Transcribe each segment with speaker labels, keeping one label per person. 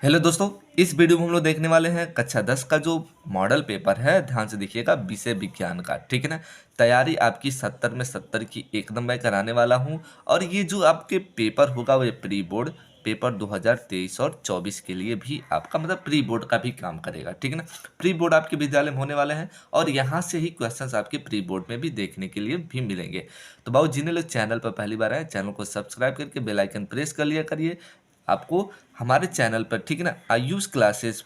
Speaker 1: Hello दोस्तों, इस video में हम लोग देखने वाले हैं कक्षा 10 का जो मॉडल पेपर है। ध्यान से देखिएगा, विषय विज्ञान का। ठीक है ना। तैयारी आपकी 70 में 70 की एकदम मैं कराने वाला हूं। और ये जो आपके पेपर होगा वो प्री बोर्ड पेपर 2023 और 24 के लिए भी आपका मतलब प्री बोर्ड का भी काम करेगा। ठीक है ना। प्री बोर्ड आपके विद्यालय में होने वाले हैं और यहाँ से ही क्वेश्चंस आपके प्री बोर्ड में भी देखने के लिए भी मिलेंगे। तो बाबू, जिन्हें लोग चैनल पर पहली बार आए, चैनल को सब्सक्राइब करके बेल आइकन प्रेस कर लिया करिए। आपको हमारे चैनल पर, ठीक है ना, आयुष क्लासेस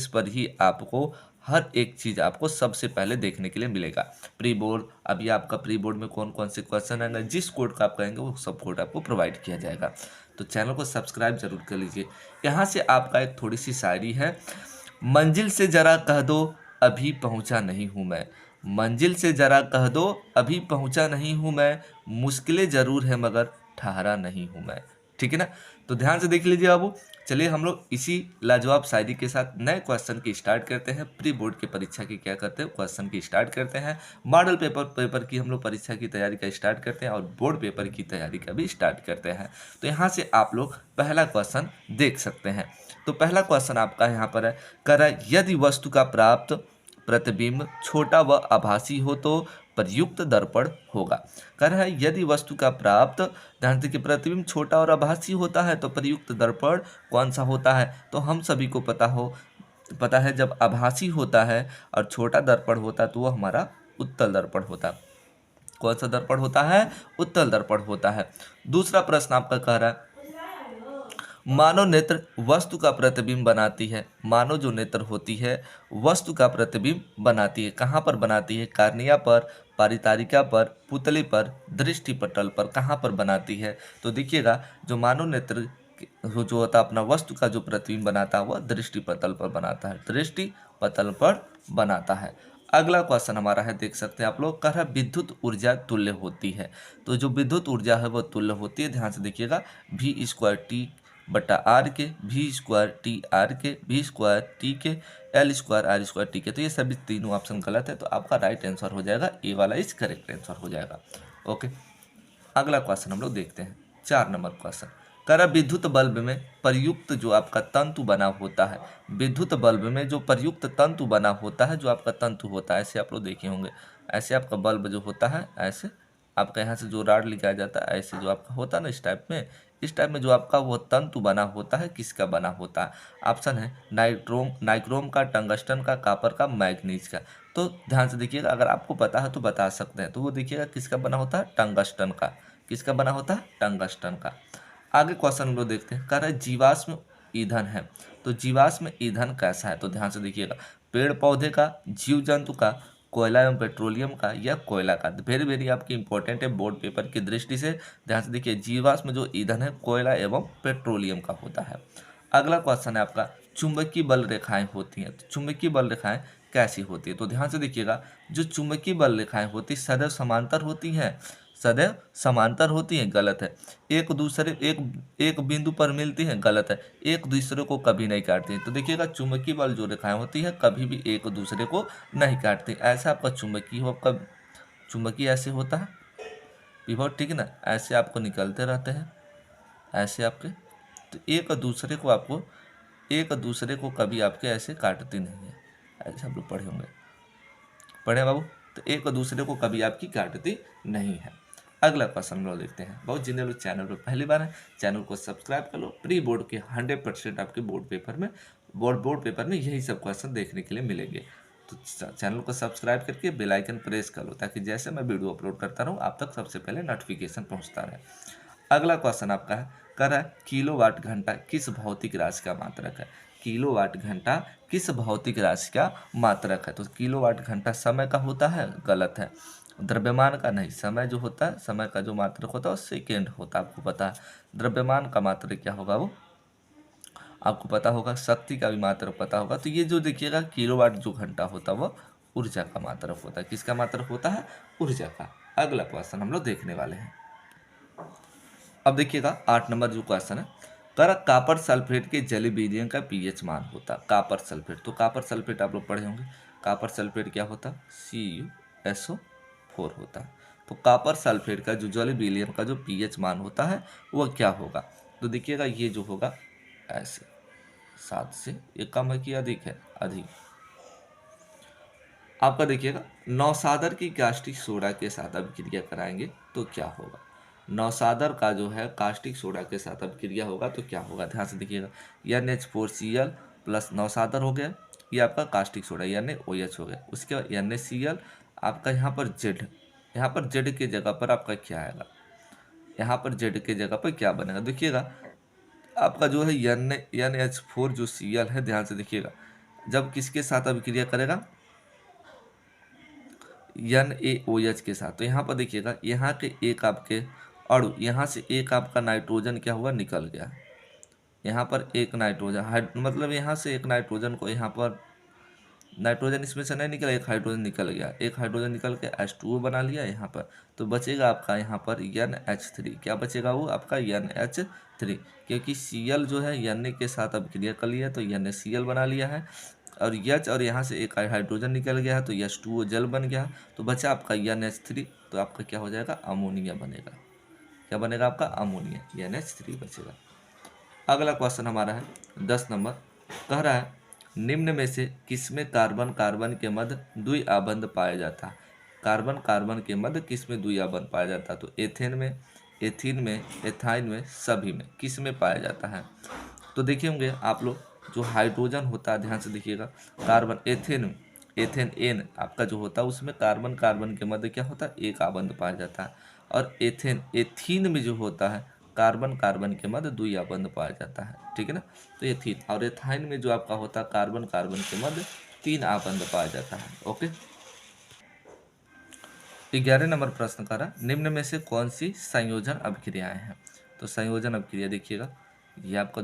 Speaker 1: पर ही आपको हर एक चीज़ आपको सबसे पहले देखने के लिए मिलेगा। प्री बोर्ड, अभी आपका प्री बोर्ड में कौन कौन से क्वेश्चन आएंगे, जिस कोड का आप कहेंगे वो सब कोड आपको प्रोवाइड किया जाएगा। तो चैनल को सब्सक्राइब जरूर कर लीजिए। यहाँ से आपका एक थोड़ी सी शायरी है। मंजिल से जरा कह दो अभी पहुँचा नहीं हूँ मैं। मंजिल से जरा कह दो अभी पहुँचा नहीं हूँ मैं। मुश्किलें ज़रूर है मगर ठहरा नहीं हूँ मैं। ठीक है ना। तो ध्यान से देख लीजिए बाबू। चलिए हम लोग इसी लाजवाब शायरी के साथ नए क्वेश्चन की स्टार्ट करते हैं। प्री बोर्ड की परीक्षा की क्या करते हैं, क्वेश्चन की स्टार्ट करते हैं। मॉडल पेपर की हम लोग परीक्षा की तैयारी का स्टार्ट करते हैं और बोर्ड पेपर की तैयारी का भी स्टार्ट करते हैं। तो यहाँ से आप लोग पहला क्वेश्चन देख सकते हैं। तो पहला क्वेश्चन आपका यहाँ पर है, कह रहा है यदि वस्तु का प्राप्त प्रतिबिंब छोटा व आभासी हो तो प्रयुक्त दर्पण होगा। कह रहा है यदि वस्तु का प्राप्त, ध्यान से कि प्रतिबिंब छोटा और आभासी होता है तो प्रयुक्त दर्पण कौन सा होता है। तो हम सभी को पता है जब आभासी होता है और छोटा दर्पण होता है तो वो हमारा उत्तल दर्पण होता है। कौन सा दर्पण होता है? उत्तल दर्पण होता है। दूसरा प्रश्न आपका कह रहा है, मानव नेत्र वस्तु का प्रतिबिंब बनाती है। मानव जो नेत्र होती है वस्तु का प्रतिबिंब बनाती है। कहाँ पर बनाती है? कार्निया पर, पारितारिका पर, पुतली पर, दृष्टि पटल पर। कहाँ पर बनाती है? तो देखिएगा, जो मानव नेत्र जो होता है अपना वस्तु का जो प्रतिबिंब बनाता है वह दृष्टि पटल पर बनाता है। दृष्टि पटल पर बनाता है। अगला क्वेश्चन हमारा है, देख सकते हैं आप लोग, कह रहा है विद्युत ऊर्जा तुल्य होती है। तो जो विद्युत ऊर्जा है वह तुल्य होती है। ध्यान से देखिएगा, V²T/R के, V²T/R के, V²T के, L²R² T के। तो ये सभी तीनों ऑप्शन गलत है, तो आपका राइट आंसर हो जाएगा ए वाला इज करेक्ट आंसर हो जाएगा। ओके। अगला क्वेश्चन हम लोग देखते हैं, 4 नंबर क्वेश्चन। कह रहा विद्युत बल्ब में प्रयुक्त जो आपका तंतु बना होता है, विद्युत बल्ब में जो प्रयुक्त तंतु बना होता है, जो आपका तंतु होता है, ऐसे आप लोग देखे होंगे। ऐसे आपका बल्ब जो होता है, ऐसे आपका यहाँ से जो राड लिखाया जाता है, ऐसे जो आपका होता है ना, इस टाइप में जो आपका वो तंतु बना होता है, किसका बना होता है? ऑप्शन है नाइक्रोम का, टंगस्टन का, कॉपर का, मैग्नीज का। तो ध्यान से देखिएगा, अगर आपको पता है तो बता सकते हैं। तो वो देखिएगा किसका बना होता है? टंगस्टन का। किसका बना होता है? टंगस्टन का। आगे क्वेश्चन हम लोग देखते हैं। कह रहा है जीवाश्म ईंधन है। तो जीवाश्म ईंधन कैसा है? तो ध्यान से देखिएगा, पेड़ पौधे का, जीव जंतु का, कोयला एवं पेट्रोलियम का, या कोयला का। वेरी वेरी आपकी इंपॉर्टेंट है बोर्ड पेपर की दृष्टि से। ध्यान से देखिए, जीवाश्म जो ईंधन है कोयला एवं पेट्रोलियम का होता है। अगला क्वेश्चन है आपका, चुंबकीय बल रेखाएं होती हैं। तो चुंबकीय बल रेखाएं कैसी होती है? तो ध्यान से देखिएगा, जो चुंबकीय बल रेखाएं होती सदैव समांतर होती हैं। सदैव समांतर होती हैं, गलत है। एक बिंदु पर मिलती हैं, गलत है। एक दूसरे को कभी नहीं काटती हैं। तो देखिएगा, चुंबकीय बल जो रेखाएं होती है कभी भी एक दूसरे को नहीं काटती। ऐसा आपका चुंबकीय ऐसे होता है विभव, ठीक है ना, ऐसे आपको निकलते रहते हैं, ऐसे आपके। तो एक दूसरे को कभी आपके ऐसे काटती नहीं है। ऐसे हम लोग पढ़े बाबू। तो एक दूसरे को कभी आपकी काटती नहीं है। अगला क्वेश्चन लोग देखते हैं। बहुत जिन्हें लोग चैनल पर पहली बार है, चैनल को सब्सक्राइब कर लो। प्री बोर्ड के 100% आपके बोर्ड पेपर में यही सब क्वेश्चन देखने के लिए मिलेंगे। तो चैनल को सब्सक्राइब करके बेल आइकन प्रेस कर लो, ताकि जैसे मैं वीडियो अपलोड करता रहूँ आप तक सबसे पहले नोटिफिकेशन पहुँचता रहे। अगला क्वेश्चन आपका है, कह रहा है किलोवाट घंटा किस भौतिक राशि का मात्रक है? किलोवाट घंटा किस भौतिक राशि का मात्रक है? तो किलोवाट घंटा समय का होता है, गलत है। द्रव्यमान का नहीं, समय जो होता है, समय का जो मात्रक होता है वो सेकेंड होता है, आपको पता है। द्रव्यमान का मात्रक क्या होगा वो आपको पता होगा। शक्ति का भी मात्रक पता होगा। तो ये जो देखिएगा किलोवाट जो घंटा होता है वह ऊर्जा का मात्रक होता है। किसका मात्रक होता है? ऊर्जा का। अगला क्वेश्चन हम लोग देखने वाले हैं। अब देखिएगा 8 नंबर जो क्वेश्चन है, कर कॉपर सल्फेट के जलीय विलयन का पीएच मान होता। कॉपर सल्फेट, तो कॉपर सल्फेट आप लोग पढ़े होंगे। कॉपर सल्फेट क्या होता? CuSO4 होता है। तो कॉपर सल्फेट का जो जलीय विलयन का जो पीएच मान होता है वह क्या होगा? तो देखिएगा, ये जो होगा ऐसे 7 से ये कम है कि अधिक है? अधिक। आपका देखिएगा नौसादर की कास्टिक सोडा के साथ अभिक्रिया कराएंगे तो क्या होगा? नौसादर का जो है कास्टिक सोडा के साथ अभिक्रिया होगा तो क्या होगा? ध्यान से देखिएगा, NH4Cl प्लस नौसादर हो गया, ये आपका कास्टिक सोडा NaOH हो गया। उसके बाद NaCl, आपका यहाँ पर जेड, यहाँ पर जेड के जगह पर आपका क्या आएगा? यहाँ पर जेड के जगह पर क्या बनेगा? देखिएगा आपका जो है NH4 जो Cl है, ध्यान से देखिएगा, जब किसके साथ अभिक्रिया करेगा? NaOH के साथ। तो यहाँ पर देखिएगा, यहाँ के एक आपके अणु, यहाँ से एक आपका नाइट्रोजन क्या हुआ? निकल गया। यहाँ पर एक नाइट्रोजन मतलब यहाँ से एक नाइट्रोजन को, यहाँ पर नाइट्रोजन इसमें से नहीं निकला, एक हाइड्रोजन निकल गया, एक हाइड्रोजन निकल के H2O बना लिया यहाँ पर। तो बचेगा आपका यहाँ पर NH3। क्या बचेगा? वो आपका NH3, क्योंकि Cl जो है Na के साथ अभिक्रिया कर लिया तो NaCl बना लिया है, और H और यहाँ से एक हाइड्रोजन निकल गया है तो H2O जल बन गया। तो बचा आपका NH3, तो आपका क्या हो जाएगा? अमोनिया बनेगा। क्या बनेगा आपका? अमोनिया, NH3 बचेगा। अगला क्वेश्चन हमारा है 10 नंबर, कह रहा है निम्न में से किसमें कार्बन कार्बन के मध्य द्विआबंध पाया जाता है? कार्बन कार्बन के मध्य किसमें द्विआबंध पाया जाता है? तो एथेन में, एथीन में, एथाइन में, सभी में, किस में पाया जाता है? तो देखिए होंगे आप लोग, जो हाइड्रोजन होता है, ध्यान से देखिएगा, कार्बन एथेन, एथेन एन आपका जो होता है उसमें कार्बन कार्बन के मध्य क्या होता है? एक आबंध पाया जाता है। और एथेन एथीन में जो होता है कार्बन कार्बन के मध्य द्विआबंध पाया जाता है, ठीक है ना। तो एथीन और एथाइन में जो आपका होता है कार्बन कार्बन के मध्य 3 आबंध पाया जाता है। ओके। 11 नंबर प्रश्न का रहा, निम्न में से कौन सी संयोजन अभिक्रियाएं हैं? तो संयोजन अभिक्रिया देखिएगा, ये आपका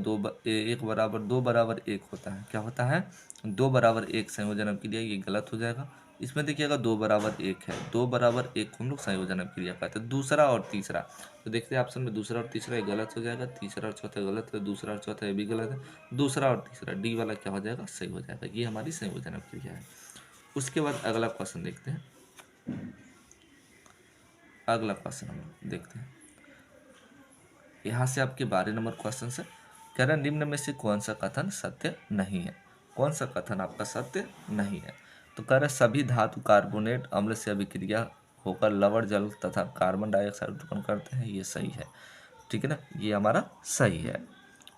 Speaker 1: 1 बराबर 2 बराबर 1 होता है। क्या होता है? 2 बराबर 1 संयोजन अभिक्रिया, ये गलत हो जाएगा। इसमें देखिएगा 2 बराबर 1 है, 2 बराबर 1 को हम लोग संयोजन अभिक्रिया कहते हैं। दूसरा और तीसरा, तो देखते हैं ऑप्शन में दूसरा और तीसरा, ये गलत हो जाएगा। तीसरा और चौथा गलत है, दूसरा और चौथा ये भी गलत है। दूसरा और तीसरा, डी वाला क्या हो जाएगा? सही हो जाएगा। ये हमारी संयोजन अभिक्रिया है। उसके बाद अगला क्वेश्चन देखते हैं। अगला क्वेश्चन हम देखते हैं, यहाँ से आपके 12 नंबर क्वेश्चन से कह रहा है निम्न में से कौन सा कथन सत्य नहीं है? कौन सा कथन आपका सत्य नहीं है? तो कह रहा है सभी धातु कार्बोनेट अम्ल से अभिक्रिया होकर लवण जल तथा कार्बन डाइऑक्साइड उत्पन्न करते हैं, ये सही है, ठीक है ना, ये हमारा सही है।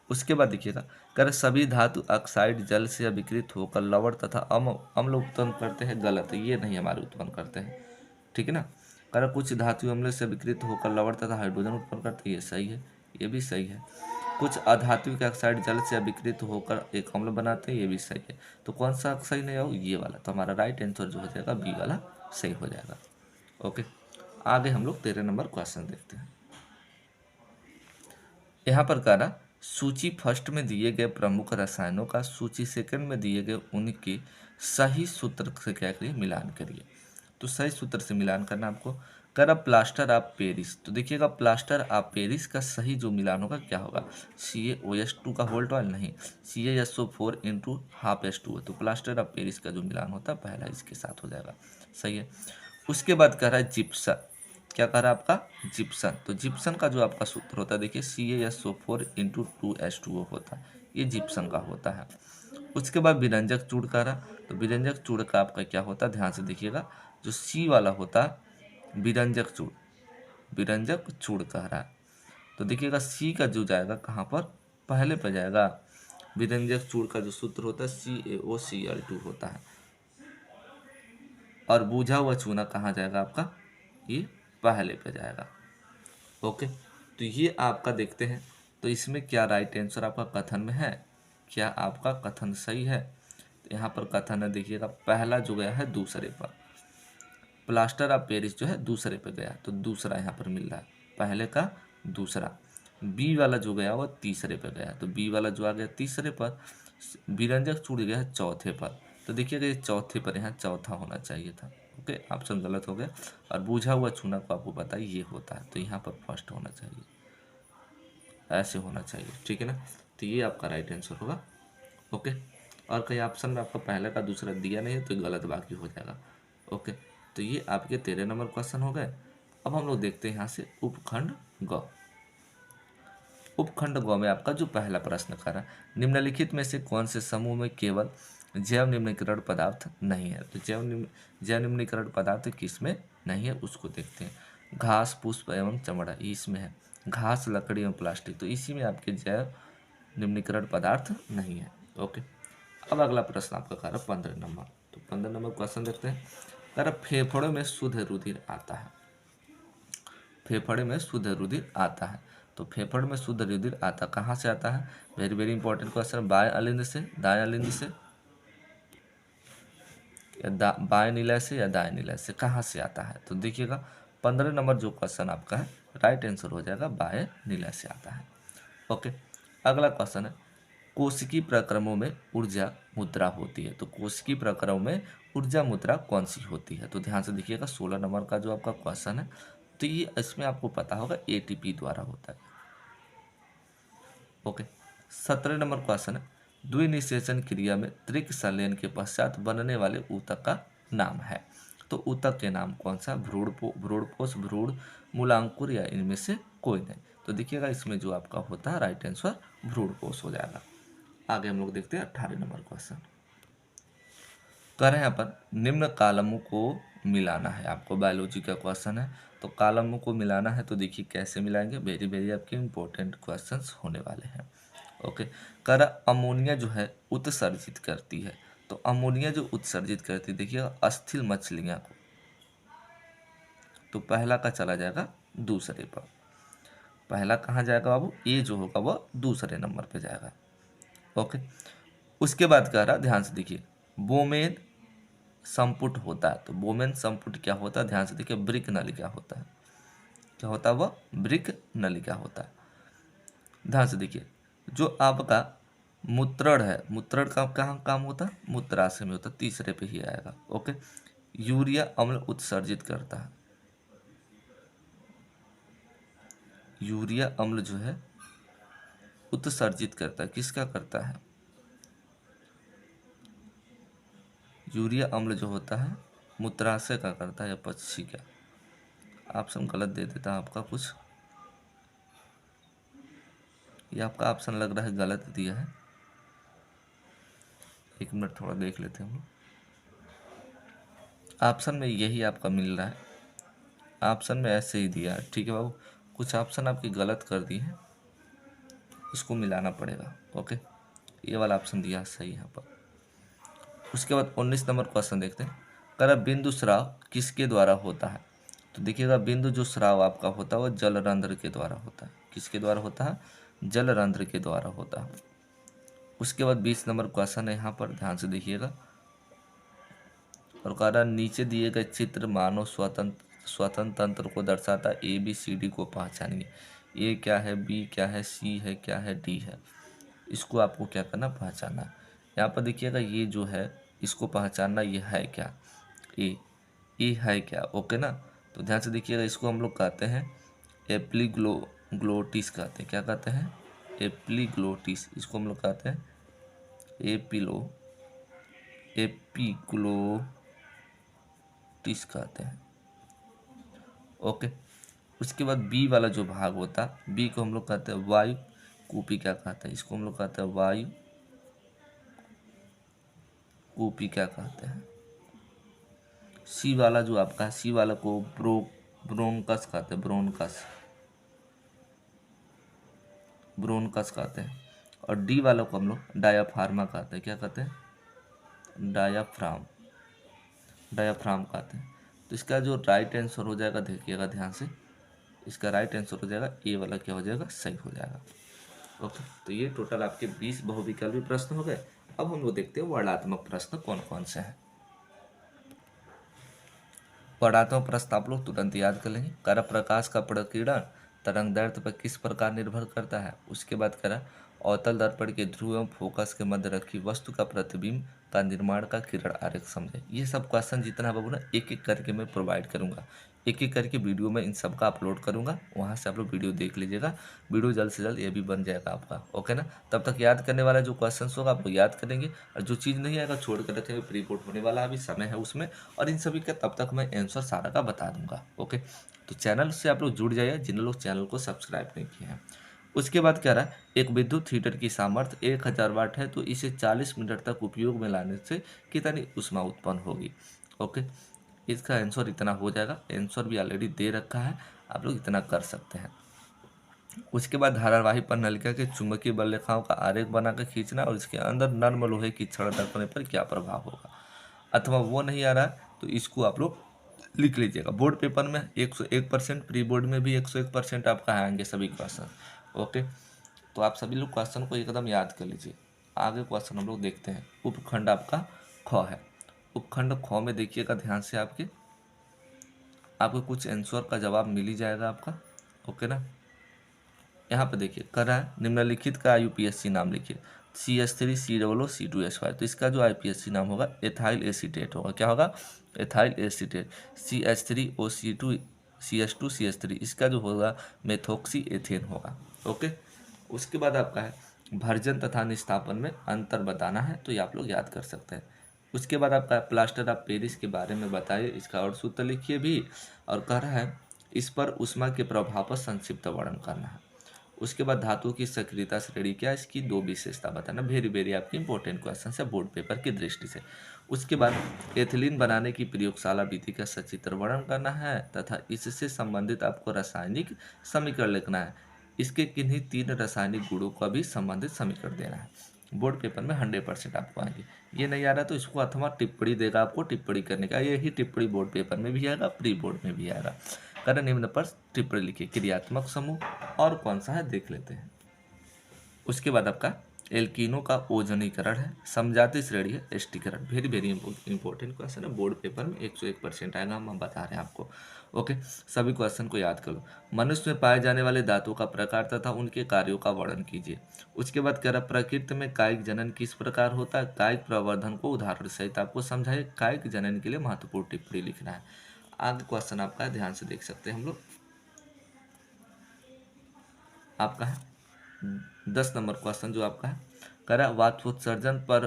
Speaker 1: उसके बाद देखिएगा, कह रहे सभी धातु ऑक्साइड जल से अभिकृत होकर लवण तथा अम्ल उत्पन्न करते हैं, गलत है, ये नहीं हमारे उत्पन्न करते हैं, ठीक है ना। कह रहा कुछ धातु अम्ल से विकृत होकर लवण तथा हाइड्रोजन उत्पन्न करते हैं, ये सही है, ये भी सही है। कुछ अधात्विक ऑक्साइड जल से विकृत होकर एक अम्ल बनाते हैं, ये भी सही है। तो कौन सा सही नहीं होगा? ये वाला। तो हमारा राइट आंसर जो हो जाएगा बी वाला सही हो जाएगा। ओके, आगे हम लोग 13 नंबर क्वेश्चन देखते हैं। यहाँ पर कह रहा सूची फर्स्ट में दिए गए प्रमुख रसायनों का सूची सेकंड में दिए गए उनकी सही सूत्र से क्या करिए? मिलान करिए। तो सही सूत्र से मिलान करना आपको। कह रहा प्लास्टर ऑफ पेरिस, तो देखिएगा प्लास्टर ऑफ पेरिस का सही जो मिलान होगा क्या होगा? CaOH2 का होल्ट ऑयल नहीं, CaSO4 इंटू हाफ H2O। तो प्लास्टर ऑफ पेरिस का जो मिलान होता है पहला इसके साथ हो जाएगा, सही है। उसके बाद कह रहा है जिप्सन, क्या कह रहा है आपका? जिप्सन। तो जिप्सन का जो आपका सूत्र होता है देखिए CaSO4 इंटू 2H2O होता है, ये जिप्सन का होता है। उसके बाद विरंजक चूड़ कह रहा, तो विरंजक चूड़ का आपका क्या होता है? ध्यान से देखिएगा, जो सी वाला होता है विरंजक चूड़, विरंजक चूड़ कह रहा है। तो देखिएगा सी का जो जाएगा कहाँ पर? पहले पर जाएगा। विरंजक चूड़ का जो सूत्र होता है CaOCl2 होता है। और बूझा हुआ चूना कहाँ जाएगा आपका? ये पहले पे जाएगा। ओके, तो ये आपका देखते हैं, तो इसमें क्या राइट आंसर आपका कथन में है? क्या आपका कथन सही है? तो यहाँ पर कथन है देखिएगा, पहला जो गया है दूसरे पर, प्लास्टर ऑफ पेरिस जो है दूसरे पे गया, तो दूसरा यहाँ पर मिल रहा है, पहले का दूसरा। बी वाला जो गया वो तीसरे पे गया, तो बी वाला जो आ गया तीसरे पर, विरंजक छूट गया है चौथे पर। तो देखिएगा ये चौथे पर, यहाँ चौथा होना चाहिए था। ओके, ऑप्शन गलत हो गया। और बूझा हुआ चूना को आपको पता है ये होता है, तो यहाँ पर फर्स्ट होना चाहिए, ऐसे होना चाहिए, ठीक है ना। तो ये आपका राइट आंसर होगा। ओके, और कहीं ऑप्शन में आपका पहले का दूसरा दिया नहीं है तो गलत बाकी हो जाएगा। ओके, तो ये आपके 13 नंबर क्वेश्चन हो गए। अब हम लोग देखते हैं यहाँ से उपखंड ग। उपखंड ग में आपका जो पहला प्रश्न कर रहा है, निम्नलिखित में से कौन से समूह में केवल जैव निम्नीकरण पदार्थ नहीं है। तो जैव निम्नीकरण पदार्थ किसमें नहीं है उसको देखते हैं। घास, पुष्प एवं चमड़ा इसमें है। घास, लकड़ी एवं प्लास्टिक, तो इसी में आपके जैव निम्नीकरण पदार्थ नहीं है। ओके, अब अगला प्रश्न आपका कह रहा है 15 नंबर। तो 15 नंबर क्वेश्चन देखते हैं। कह रहा फेफड़ों में शुद्ध रुधिर आता है। फेफड़े में शुद्ध रुधिर आता है। तो फेफड़े में शुद्ध रुधिर आता कहाँ से आता है? Very very important question. बाएं अलिंद से, दाएं अलिंद से, या बाएं नीला से या दाएं नीला से, कहाँ से आता है? तो देखिएगा 15 नंबर जो क्वेश्चन आपका है राइट आंसर हो जाएगा बाएं नीला से आता है। ओके, अगला क्वेश्चन है कोशिकीय प्रक्रमों में ऊर्जा मुद्रा होती है। तो कोशिकीय प्रक्रमों में ऊर्जा मुद्रा कौन सी होती है? तो ध्यान से देखिएगा 16 नंबर का जो आपका क्वेश्चन है, तो ये इसमें आपको पता होगा एटीपी द्वारा होता है। ओके, 17 नंबर क्वेश्चन है द्विनिषेचन क्रिया में त्रिक संलयन के पश्चात बनने वाले ऊतक का नाम है। तो ऊतक के नाम कौन सा? भ्रूणपोष, भ्रूण, मूलांकुर या इनमें से कोई नहीं। तो देखिएगा इसमें जो आपका होता है राइट आंसर भ्रूणपोष हो जाएगा। आगे हम लोग देखते हैं 18 नंबर क्वेश्चन। कह रहे हैं यहाँ पर निम्न कालमों को मिलाना है। आपको बायोलॉजी का क्वेश्चन है, तो कालमों को मिलाना है। तो देखिए कैसे मिलाएंगे, वेरी वेरी आपके इंपॉर्टेंट क्वेश्चंस होने वाले हैं। ओके, कह रहा अमोनिया जो है उत्सर्जित करती है। तो अमोनिया जो उत्सर्जित करती है, देखिए अस्थिल मछलियाँ को, तो पहला का चला जाएगा दूसरे पर। पहला कहाँ जाएगा बाबू? ए जो होगा वह दूसरे नंबर पे जाएगा। ओके, उसके बाद कह रहा ध्यान से देखिए बोमेन संपुट होता है। तो बोमेन संपुट क्या होता है? ध्यान से देखिए ब्रिक नलिका होता है। क्या होता है? वह ब्रिक नलिका होता है। ध्यान से देखिए जो आपका मूत्रण है, मूत्रण का कहाँ काम होता है? मूत्राशय में होता है, तीसरे पे ही आएगा। ओके, यूरिया अम्ल उत्सर्जित करता है। यूरिया अम्ल जो है उत्सर्जित करता है, किसका करता है? यूरिया अम्ल जो होता है मूत्राशय का करता है या पक्षी का? ऑप्शन गलत दे देता है आपका कुछ, ये आपका ऑप्शन लग रहा है गलत दिया है। एक मिनट थोड़ा देख लेते हैं हम। ऑप्शन में यही आपका मिल रहा है, ऑप्शन में ऐसे ही दिया है। ठीक है बाबू, कुछ ऑप्शन आपकी गलत कर दी है, इसको मिलाना पड़ेगा। ओके, ये वाला ऑप्शन दिया है सही यहाँ पर। उसके बाद 19 नंबर क्वेश्चन देखते हैं। कह रहा बिंदु स्राव किसके द्वारा होता है? तो देखिएगा बिंदु जो स्राव आपका होता है वह जलरंध्र के द्वारा होता है। किसके द्वारा होता है? जलरंध्र के द्वारा होता है। उसके बाद 20 नंबर क्वेश्चन है यहाँ पर, ध्यान से देखिएगा। और कह रहा नीचे दिए गए चित्र मानव स्वतंत्र तंत्र को दर्शाता है, ABCD को पहचानिए। ए क्या है, बी क्या है, सी है क्या है, डी है। इसको आपको क्या करना? पहचानना। यहाँ पर देखिएगा ये जो है इसको पहचानना, ये है क्या? ए है क्या? ओके ना, तो ध्यान से देखिएगा इसको हम लोग कहते हैं एप्लीग्लोटिस कहते हैं। क्या कहते हैं? एप्लीग्लोटिस। इसको हम लोग कहते हैं एपिग्लोटिस कहते हैं। ओके, उसके बाद बी वाला जो भाग होता है, बी को हम लोग कहते हैं वायु कूपी। क्या कहते हैं? इसको हम लोग कहते हैं वायु कूपी। क्या कहते हैं? सी वाला जो आपका है, सी वाला को ब्रोनकस कहते हैं। ब्रोनकस कहते हैं। और डी वाला को हम लोग डायाफ्रामा कहते हैं। क्या कहते हैं? डायाफ्राम कहते हैं। तो इसका जो राइट आंसर हो जाएगा, देखिएगा ध्यान से, इसका राइट आंसर हो जाएगा ए वाला। क्या हो जाएगा? सही हो जाएगा। ओके, तो ये टोटल आपके 20 बहुविकल्पी प्रश्न हो गए। अब हम लोग देखते हैं वर्णात्मक प्रश्न कौन कौन से हैं। वर्णात्मक प्रश्न आप लोग तुरंत याद कर लेंगे। करा प्रकाश का प्रकीर्णन तरंग दैर्ध्य पर किस प्रकार निर्भर करता है। उसके बाद करा अवतल दर्पण के ध्रुव एवं फोकस के मध्य रखी वस्तु का प्रतिबिंब का निर्माण का किरण आरेख समझे। ये सब क्वेश्चन जितना बाबू ना एक एक करके मैं प्रोवाइड करूंगा, एक एक करके वीडियो में इन सब का अपलोड करूंगा, वहाँ से आप लोग वीडियो देख लीजिएगा। वीडियो जल्द से जल्द ये भी बन जाएगा आपका। ओके ना, तब तक याद करने वाला जो क्वेश्चन होगा आप लोग याद करेंगे, और जो चीज़ नहीं आएगा छोड़ कर रखेंगे। प्री बोर्ड होने वाला अभी समय है उसमें, और इन सभी का तब तक मैं आंसर सारा का बता दूंगा। ओके, तो चैनल से आप लोग जुड़ जाइए जिन लोग चैनल को सब्सक्राइब नहीं किए हैं। उसके बाद क्या रहा, एक विद्युत हीटर की सामर्थ्य 1000 वाट है, तो इसे 40 मिनट तक उपयोग में लाने से कितनी ऊष्मा उत्पन्न होगी। ओके, इसका आंसर इतना हो जाएगा। आंसर भी ऑलरेडी दे रखा है, आप लोग इतना कर सकते हैं। उसके बाद धारावाही पर नलिका के चुंबकीय बल रेखाओं का आरेख बनाकर खींचना और इसके अंदर नर्म लोहे की छड़ दर्पण पर क्या प्रभाव होगा। अथवा वो नहीं आ रहा तो इसको आप लोग लिख लीजिएगा। बोर्ड पेपर में 101%, प्री बोर्ड में भी 101% आपका आएंगे सभी क्वेश्चन। ओके, तो आप सभी लोग क्वेश्चन को एकदम याद कर लीजिए। आगे क्वेश्चन हम लोग देखते हैं। उपखंड आपका ख है। उपखंड ख में देखिएगा ध्यान से, आपको कुछ आंसर का जवाब मिल ही जाएगा आपका। ओके ना, यहाँ पे देखिए कर रहा है निम्नलिखित का यूपीएससी नाम लिखिए। CH3 COO C2H5, तो इसका जो IPSC नाम होगा एथाइल एसीटेट होगा। क्या होगा, एथाइल एसीटेट। CH3OC2 CH2CH3, इसका जो होगा मेथोक्सी एथेन होगा। ओके, उसके बाद आपका है भर्जन तथा निस्तापन में अंतर बताना है, तो ये आप लोग याद कर सकते हैं। उसके बाद आपका प्लास्टर ऑफ पेरिस के बारे में बताइए, इसका और सूत्र लिखिए भी, और कह रहा है इस पर ऊष्मा के प्रभाव पर संक्षिप्त वर्णन करना है। उसके बाद धातु की सक्रियता श्रेणी क्या है, इसकी 2 विशेषता बताना। वेरी वेरी आपकी इंपॉर्टेंट क्वेश्चन है बोर्ड पेपर की दृष्टि से। उसके बाद एथिलीन बनाने की प्रयोगशाला विधि का सचित्र वर्णन करना है तथा इससे संबंधित आपको रासायनिक समीकरण लिखना है। इसके किन्हीं 3 रासायनिक गुणों का भी संबंधित समीकरण देना है। बोर्ड पेपर में 100% आपको आएंगे। ये नहीं आ रहा तो इसको अथवा टिप्पणी देगा, आपको टिप्पणी करने का। यही टिप्पणी बोर्ड पेपर में भी आएगा, प्री बोर्ड में भी आएगा। कारण निम्न पर टिप्पणी लिखिए। क्रियात्मक समूह और कौन सा है देख लेते हैं। उसके बाद आपका एल्कीनो का ओजनीकरण है, समजाति श्रेणी है, एस्टीकरण। वेरी वेरी इंपॉर्टेंट क्वेश्चन है, बोर्ड पेपर में 101% आएगा, हम बता रहे हैं आपको। ओके, सभी क्वेश्चन को याद करो। मनुष्य में पाए जाने वाले धातुओं का प्रकार तथा उनके कार्यों का वर्णन कीजिए। उसके बाद कह रहा प्रकृति में कायिक जनन किस प्रकार होता है, कायिक प्रवर्धन को उदाहरण सहित आपको समझाइए। कायिक जनन के लिए महत्वपूर्ण टिप्पणी लिखना है। आगे क्वेश्चन आपका ध्यान से देख सकते हैं हम लोग। आपका है 10 नंबर क्वेश्चन जो आपका है, करा वातोत्सर्जन पर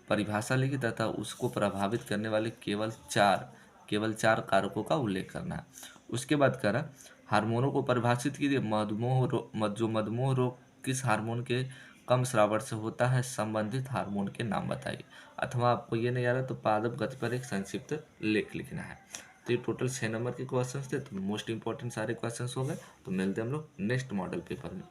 Speaker 1: परिभाषा लिखी तथा उसको प्रभावित करने वाले केवल चार कारकों का उल्लेख करना है। उसके बाद करा हार्मोनों को परिभाषित कीजिए। मधुमेह रोग किस हार्मोन के कम श्रावण से होता है, संबंधित हार्मोन के नाम बताइए। अथवा आपको ये नहीं आ रहा तो पादप गति पर एक संक्षिप्त लेख लिखना है। तो ये टोटल 6 नंबर के क्वेश्चन थे, तो मोस्ट इंपॉर्टेंट सारे क्वेश्चन हो गए। तो मिलते हैं हम लोग नेक्स्ट मॉडल पेपर में।